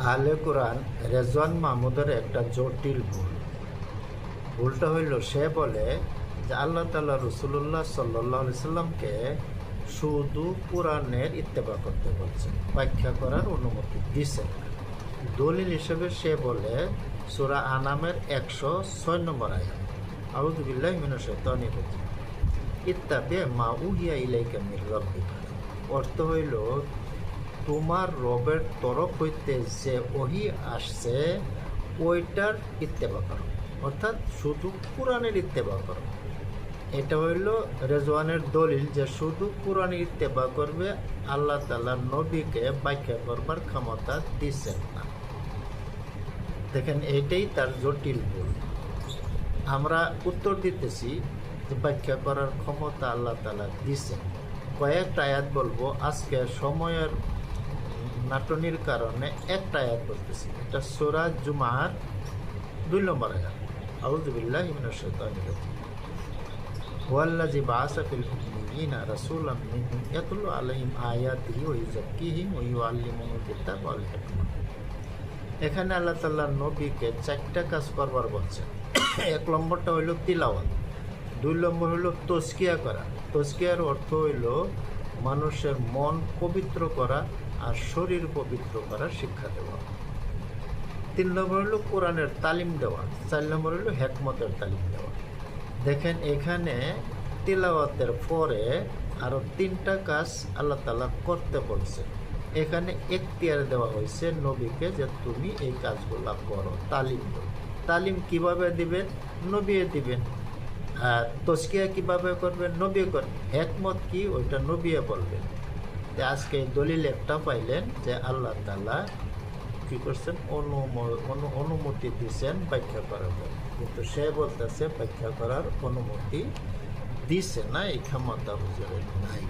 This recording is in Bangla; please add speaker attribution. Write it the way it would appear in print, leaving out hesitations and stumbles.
Speaker 1: আহলে কোরআন রেজওয়ান মাহমুদের একটা জটিল ভুলটা হইল, সে বলে যে আল্লাহ তাআলা রাসূলুল্লাহ সাল্লাল্লাহু আলাইহি সাল্লামকে শুধু কোরআনের ইত্তেবা করতে বলছেন, ব্যাখ্যা করার অনুমতি দিচ্ছেন। দলিল হিসেবে সে বলে সূরা আনামের 106 নম্বর আয়াত, আউযু বিল্লাহি মিনাশ শাইতানির রাজিম, ইত্তাবি মা উহিয়া ইলাইকা মির রাব্বিকা। অর্থ হইল, তোমার রবের তরফ হইতে যে ওহী আসছে ওইটার ইত্তেবা করো, অর্থাৎ শুধু কোরআনের ইত্তেবা করো। এটা হইল রেজওয়ানের দলিল যে শুধু কোরআনের ইত্তেবা করবে, আল্লাহ তাআলা নবীকে ব্যাখ্যা করবার ক্ষমতা দিচ্ছেন না। দেখেন, এইটাই তার জটিল ভুল। আমরা উত্তর দিতেছি যে ব্যাখ্যা করার ক্ষমতা আল্লাহ তাআলা দিচ্ছেন। কয়েকটা আয়াত বলবো, আজকে সময়ের নাটনির কারণে একটা আয়াত বলতেছি। এটা সূরা জুমার 2 নম্বর আয়াত, আউযু বিল্লাহি মিনাশ শাইতানির রাজিম, ওয়াল্লাযী বাআসা ফিল উম্মিয়িনা রাসূলাম মিনহুম ইয়াতলু আলাইহিম আয়াতিহি ওয়া ইউযাক্কিহিম ওয়া ইউআল্লিমুহুমুল কিতাব ওয়াল হিকমা। এখানে আল্লাহ তাআলা নবীকে 4টা কাজ করবার বলছেন। 1 নম্বরটা হইল তিলাওয়াত, 2 নম্বর হইল তাজকিয়া করা। তাজকিয়ার অর্থ হইল মানুষের মন পবিত্র করা আর শরীর পবিত্র করার শিক্ষা দেওয়া। 3 নম্বর হলো কোরআনের তালিম দেওয়া। 4 নম্বর হলো হিকমতের তালিম দেওয়া। দেখেন, এখানে তিলাওয়াতের পরে আরো 3টা কাজ আল্লাহ তাআলা করতে বলছে। এখানে এখতিয়ার দেওয়া হয়েছে নবীকে যে তুমি এই কাজগুলা করো, তালিম দাও। তালিম কিভাবে দিবেন? নবী দিবেন। আর তাজকিয়া কিভাবে করবেন? নবী করবেন। হিকমত কি? ওইটা নবী বলবেন। আজকে দলিল একটা পাইলেন যে আল্লাহ তাআলা কি করছেন? অনুমতি দিচ্ছেন ব্যাখ্যা করার জন্য, কিন্তু সে বলতেছে ব্যাখ্যা করার অনুমতি দিচ্ছে না, এই ক্ষমতা হুজুরের নাই।